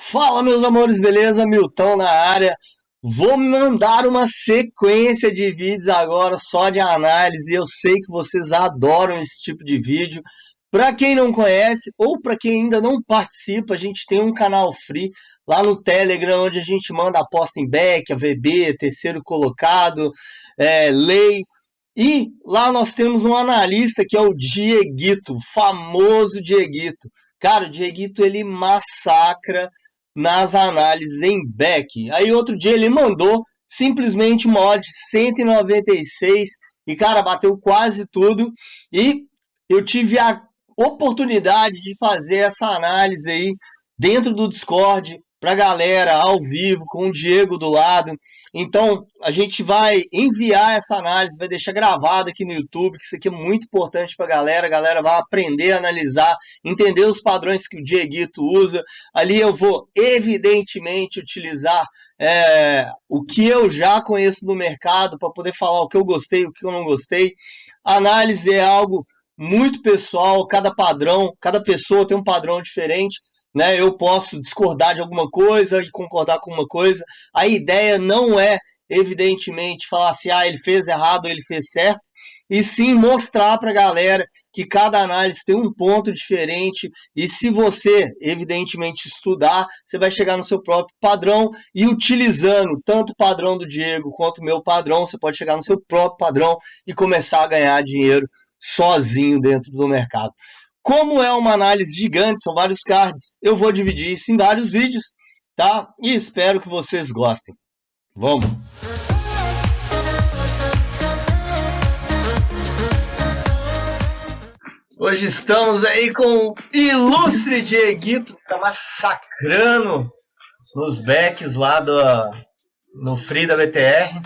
Fala, meus amores, beleza? Milton na área. Vou mandar uma sequência de vídeos agora só de análise. Eu sei que vocês adoram esse tipo de vídeo. Para quem não conhece ou para quem ainda não participa, a gente tem um canal free lá no Telegram, onde a gente manda aposta em back, AVB, terceiro colocado, lei. E lá nós temos um analista que é o Dieguito, o famoso Dieguito. Cara, o Dieguito ele massacra nas análises em back. Aí outro dia ele mandou simplesmente uma odd 196 e cara, bateu quase tudo. E eu tive a oportunidade de fazer essa análise aí dentro do Discord pra galera ao vivo com o Diego do lado. Então, a gente vai enviar essa análise, vai deixar gravado aqui no YouTube, que isso aqui é muito importante para a galera vai aprender a analisar, entender os padrões que o Dieguito usa. Ali eu vou, evidentemente, utilizar o que eu já conheço do mercado para poder falar o que eu gostei, o que eu não gostei. A análise é algo muito pessoal, cada padrão, cada pessoa tem um padrão diferente. Né, eu posso discordar de alguma coisa e concordar com uma coisa. A ideia não é, evidentemente, falar assim, ele fez errado ou ele fez certo, e sim mostrar para a galera que cada análise tem um ponto diferente, e se você, evidentemente, estudar, você vai chegar no seu próprio padrão, e utilizando tanto o padrão do Diego quanto o meu padrão, você pode chegar no seu próprio padrão e começar a ganhar dinheiro sozinho dentro do mercado. Como é uma análise gigante, são vários cards, eu vou dividir isso em vários vídeos, tá? E espero que vocês gostem. Vamos! Hoje estamos aí com o ilustre Dieguito, que tá massacrando nos backs lá no Free da BTR.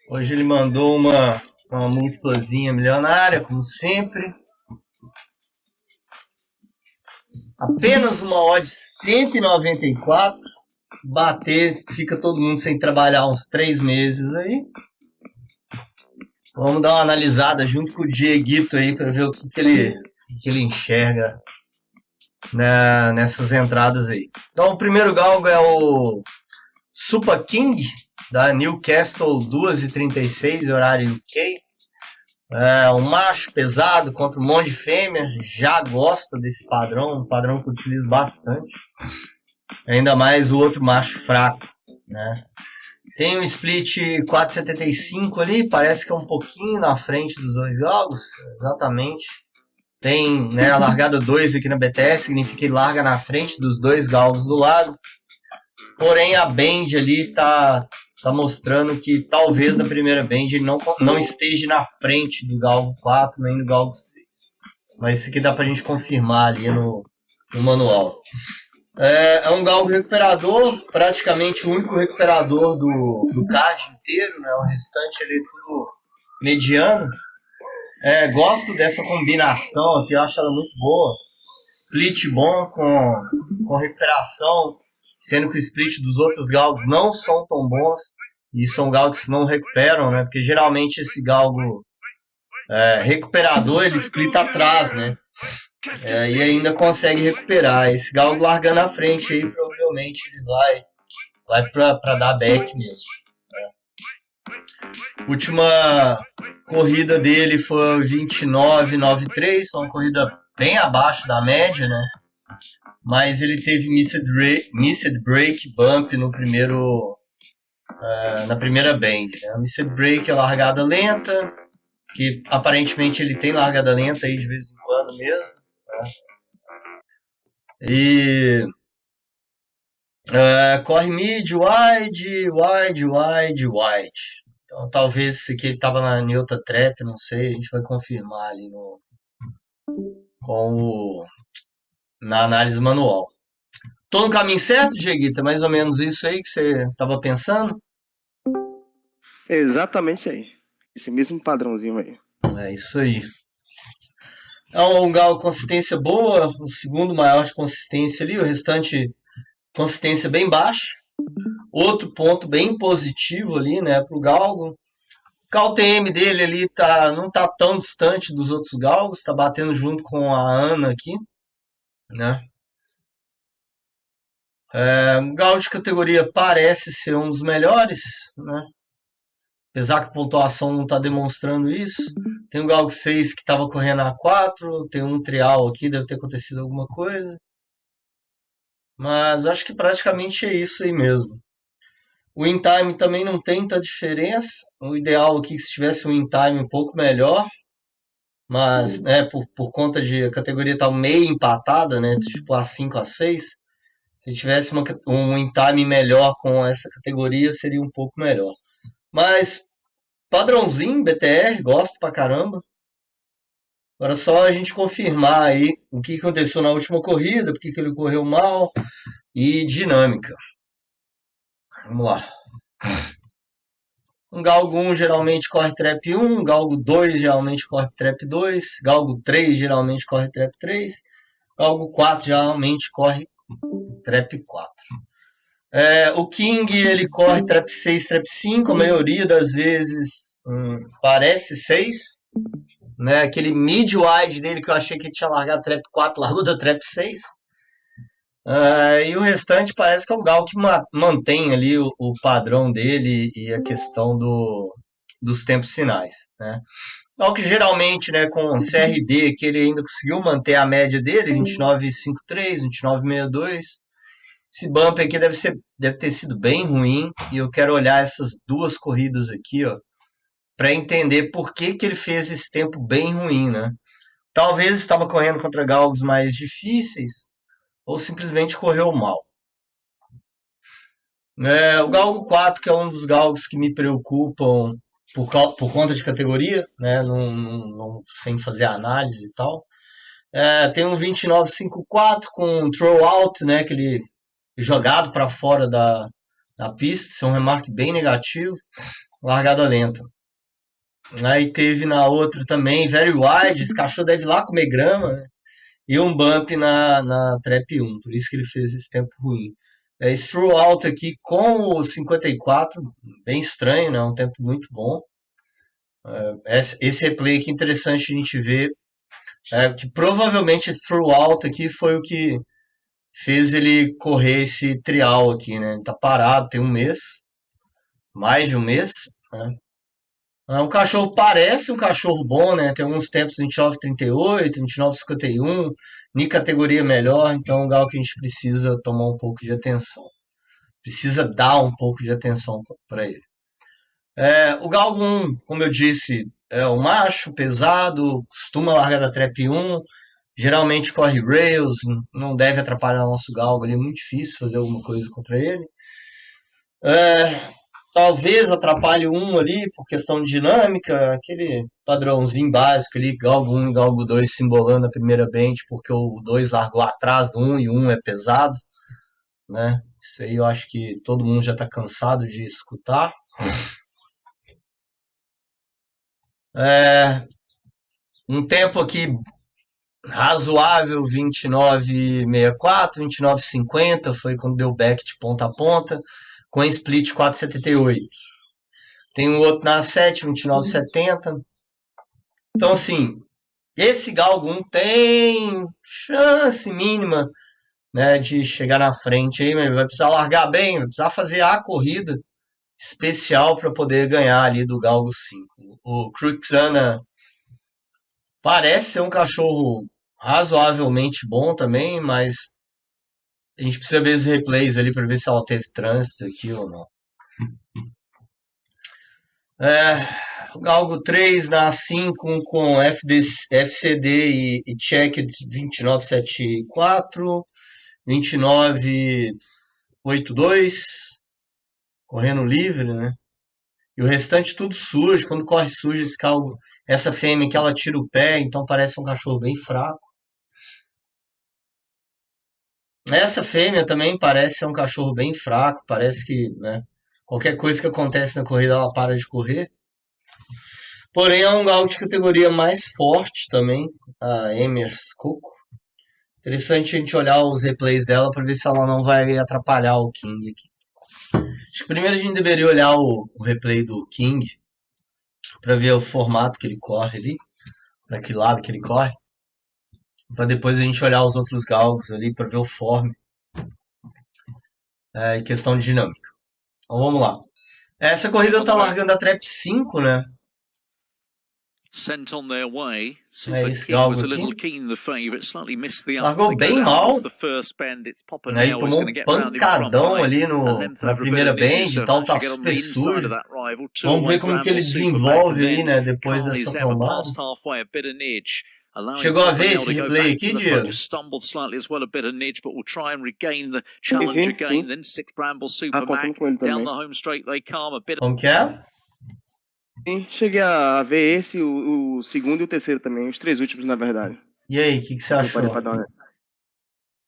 Hoje ele mandou uma múltiplazinha milionária, como sempre. Apenas uma odd 194, bater, fica todo mundo sem trabalhar uns 3 meses aí. Vamos dar uma analisada junto com o Dieguito aí para ver o que ele enxerga nessas entradas aí. Então o primeiro galgo é o Super King da Newcastle 2h36, horário UK. Um macho pesado contra um monte de fêmea, já gosta desse padrão, um padrão que eu utilizo bastante. Ainda mais o outro macho fraco, né? Tem um split 4,75 ali, parece que é um pouquinho na frente dos dois galgos, exatamente. Tem, né, a largada 2 aqui na BTS, significa que ele larga na frente dos dois galgos do lado. Porém a band ali tá mostrando que talvez na primeira band ele não esteja na frente do galgo 4 nem do galgo 6. Mas isso aqui dá pra gente confirmar ali no manual. É um galgo recuperador, praticamente o único recuperador do card inteiro, né? O restante ali é tudo mediano. Gosto dessa combinação aqui, eu acho ela muito boa. Split bom com recuperação, sendo que o split dos outros galgos não são tão bons, e são galgos que não recuperam, né? Porque geralmente esse galgo recuperador, ele splita atrás, né? E ainda consegue recuperar. Esse galgo largando na frente aí, provavelmente ele vai para dar back mesmo. Última corrida dele foi 29,93, foi uma corrida bem abaixo da média, né? Mas ele teve missed break bump no na primeira band. Né? Missed break é largada lenta, que aparentemente ele tem largada lenta aí de vez em quando mesmo. Né? E corre mid, wide. Então talvez esse aqui ele estava na Neuta Trap, não sei, a gente vai confirmar ali na análise manual. Tô no caminho certo, Dieguito? É mais ou menos isso aí que você estava pensando? Exatamente isso aí. Esse mesmo padrãozinho aí. É isso aí. É um galgo consistência boa, o segundo maior de consistência ali, o restante consistência bem baixa. Outro ponto bem positivo ali, né, pro galgo. O KTM dele ali não tá tão distante dos outros galgos, tá batendo junto com a Ana aqui, né? Um galgo de categoria parece ser um dos melhores, né? Apesar que a pontuação não está demonstrando isso. Tem o galgo 6 que estava correndo a 4, tem um trial aqui, deve ter acontecido alguma coisa. Mas acho que praticamente é isso aí mesmo. O in time também não tem tanta diferença. O ideal aqui é que se tivesse um in time um pouco melhor. Mas, né, por conta de a categoria estar meio empatada, né, tipo A5, A6, se tivesse um in time melhor com essa categoria, seria um pouco melhor. Mas, padrãozinho, BTR, gosto pra caramba. Agora só a gente confirmar aí o que aconteceu na última corrida, por que ele correu mal e dinâmica. Vamos lá. Um Galgo 1 geralmente corre trap 1, Galgo 2 geralmente corre trap 2, Galgo 3 geralmente corre trap 3, Galgo 4 geralmente corre trap 4. O King ele corre trap 6, trap 5, a maioria das vezes parece 6. Né? Aquele mid-wide dele que eu achei que tinha largado trap 4, largou da trap 6. E o restante parece que é o Gal que mantém ali o padrão dele e a questão dos tempos finais. Né? Gal que geralmente, né, com o CRD, que ele ainda conseguiu manter a média dele, 29,53, 29,62. Esse bump aqui deve ter sido bem ruim, e eu quero olhar essas duas corridas aqui, ó, para entender por que ele fez esse tempo bem ruim, né? Talvez estava correndo contra galgos mais difíceis, ou simplesmente correu mal. O Galgo 4, que é um dos galgos que me preocupam por conta de categoria, né? Sem fazer análise e tal. Tem um 29,54 com um throw out, né? Aquele jogado para fora da pista, isso é um remarque bem negativo. Largada lenta. Aí teve na outra também, very wide, esse cachorro deve ir lá comer grama, né? E um bump na trap 1, por isso que ele fez esse tempo ruim. Esse throw out aqui com o 54, bem estranho, né? Um tempo muito bom. Esse replay aqui interessante a gente ver, que provavelmente esse throw out aqui foi o que fez ele correr esse trial aqui, né? Ele tá parado, tem um mês, mais de um mês, né? O cachorro parece um cachorro bom, né? Tem alguns tempos 29,38, 29,51, em categoria melhor, então é um galo que a gente precisa tomar um pouco de atenção. Precisa dar um pouco de atenção para ele. O Galgo 1, como eu disse, é o macho, pesado, costuma largar da trap 1, geralmente corre rails, não deve atrapalhar o nosso Galgo ali, é muito difícil fazer alguma coisa contra ele. Talvez atrapalhe um ali por questão de dinâmica, aquele padrãozinho básico ali, Galgo 1 e Galgo 2 se embolando a primeira bench, porque o 2 largou atrás do 1 e o 1 é pesado, né? Isso aí eu acho que todo mundo já está cansado de escutar. Um tempo aqui razoável, 29,64, 29,50, foi quando deu back de ponta a ponta, com split 4,78. Tem um outro na 7, 29,70. Então, assim, esse Galgo 1 tem chance mínima, né, de chegar na frente aí, mas ele vai precisar largar bem, vai precisar fazer a corrida especial para poder ganhar ali do Galgo 5. O Cruxana parece ser um cachorro razoavelmente bom também, mas a gente precisa ver os replays ali para ver se ela teve trânsito aqui ou não. O Galgo 3 na 5 com FCD e check 29,74, 29,82, correndo livre, né? E o restante tudo sujo. Quando corre sujo, esse galgo, essa fêmea que ela tira o pé, então parece um cachorro bem fraco. Essa fêmea também parece ser um cachorro bem fraco, parece que, né, qualquer coisa que acontece na corrida ela para de correr. Porém é um galgo de categoria mais forte também, a Emers Coco. Interessante a gente olhar os replays dela para ver se ela não vai atrapalhar o King aqui. Acho que primeiro a gente deveria olhar o replay do King para ver o formato que ele corre ali, para que lado que ele corre, para depois a gente olhar os outros galgos ali para ver o form. em questão de dinâmica. Então vamos lá. Essa corrida tá largando a trap 5, né? Sent on their way. Esse galgo was a aqui. little keen the favorite, slightly missed the Largou bem mal. The first bend, it's Aí tomou um pancadão ali na primeira bend, então tá super sujo. Vamos ver como que ele desenvolve aí, né, depois dessa trombada. Chegou a ver esse replay aqui, Diego? Stumbled slightly as well, a bit of nidge, but will try and regain the challenge again. Then Six Bramble Super Mac down the home straight. They calm a bit. Como que é? Sim, cheguei a ver esse, o segundo e o terceiro também, os 3 últimos, na verdade. E aí, o que você achou?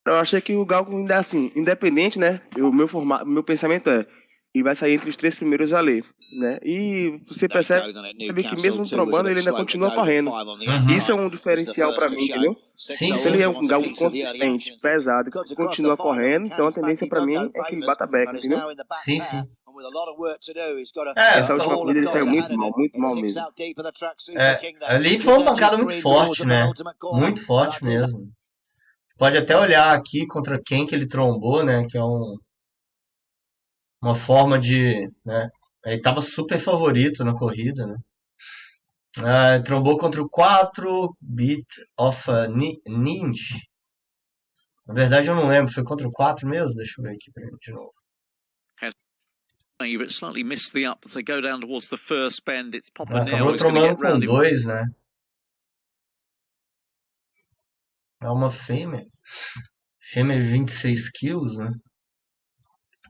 Eu achei que o Galgo ainda assim, independente, né? Meu pensamento é, ele vai sair entre os 3 primeiros ali, né? E você percebe que mesmo trombando, ele ainda continua correndo. Isso é um diferencial para mim, entendeu? Sim, ele é um Galgo consistente, pesado, que continua correndo, então a tendência para mim é que ele bata back, entendeu? Sim, sim. Essa última corrida ele saiu muito mal mesmo. Ali foi uma pancada muito forte, né? Muito forte mesmo. Pode até olhar aqui contra quem que ele trombou, né? Que é uma forma de, né? Ele tava super favorito na corrida, né? Trombou contra o 4 Beat of a Ninja. Na verdade eu não lembro, foi contra o 4 mesmo? Deixa eu ver aqui de novo. But slightly missed the up as they go down towards the first bend. It's Papa Acabou trombando com 2, né? É uma fêmea. Fêmea de 26 quilos, né?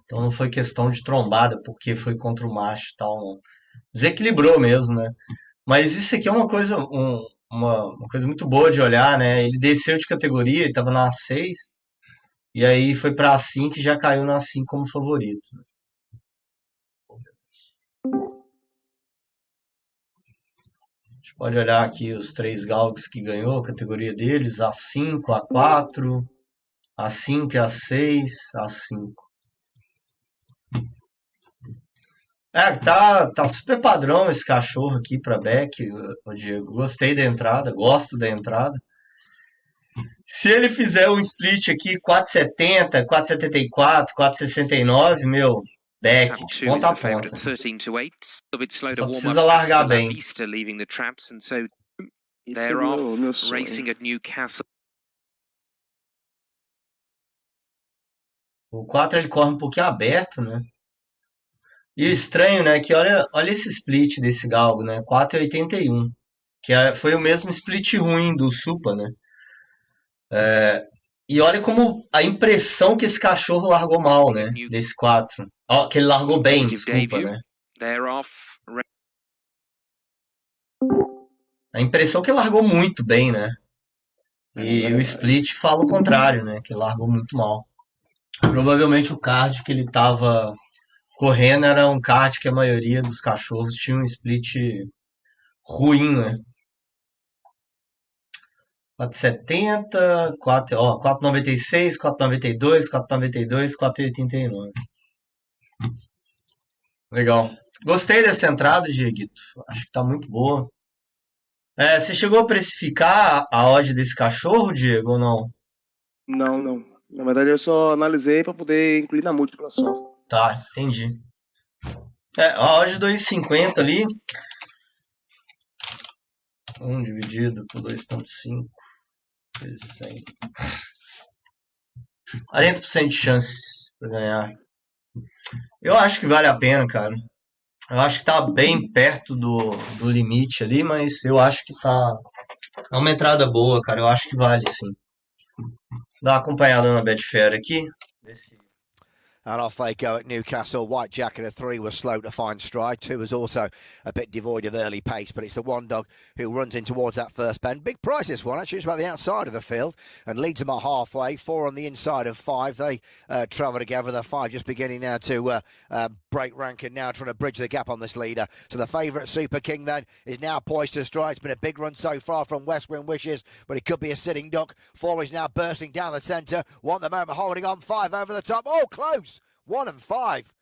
Então não foi questão de trombada, porque foi contra o macho e tal, não. Desequilibrou mesmo, né? Mas isso aqui é uma coisa, uma coisa muito boa de olhar, né? Ele desceu de categoria, ele estava na A6, e aí foi para A5 e já caiu na A5 como favorito. A gente pode olhar aqui os 3 galgos que ganhou, a categoria deles, A5, A4, A5, A6, A5. Tá super padrão esse cachorro aqui para back, Diego. Gostei da entrada, gosto da entrada. Se ele fizer um split aqui 4,70, 4,74, 4,69, meu, back, de ponta a ponta. Só precisa largar bem. Meu sonho. O 4 ele corre um pouquinho aberto, né? E o estranho, né, que olha esse split desse galgo, né, 4,81, que foi o mesmo split ruim do Supa, né? E olha como a impressão que esse cachorro largou mal, né, desse 4. Ó, que ele largou bem, desculpa, né? A impressão que ele largou muito bem, né? E o split fala o contrário, né, que ele largou muito mal. Provavelmente o card que ele tava correndo era um kart que a maioria dos cachorros tinha um split ruim, né? 4,70, 4,96, 4,92, 4,92, 4,89. Legal. Gostei dessa entrada, Dieguito. Acho que tá muito boa. Você chegou a precificar a odd desse cachorro, Diego, ou não? Não. Na verdade, eu só analisei para poder incluir na múltipla só. Tá, entendi. A odd 2,50 ali. 1 dividido por 2,5 vezes 100. 40% de chance para ganhar. Eu acho que vale a pena, cara. Eu acho que tá bem perto do limite ali, mas eu acho que é uma entrada boa, cara. Eu acho que vale, sim. Dá uma acompanhada na Betfair aqui. And off they go at Newcastle. White Jacket of 3 was slow to find stride. 2 was also a bit devoid of early pace, but it's the one dog who runs in towards that first bend. Big price this one, actually. It's about the outside of the field and leads them at halfway. 4 on the inside of 5. They travel together. The 5 just beginning now to break rank and now trying to bridge the gap on this leader. So the favourite Super King then is now poised to stride. It's been a big run so far from West Wind Wishes, but it could be a sitting duck. 4 is now bursting down the centre. 1 at the moment holding on. 5 over the top. Oh, close. 1 and 5.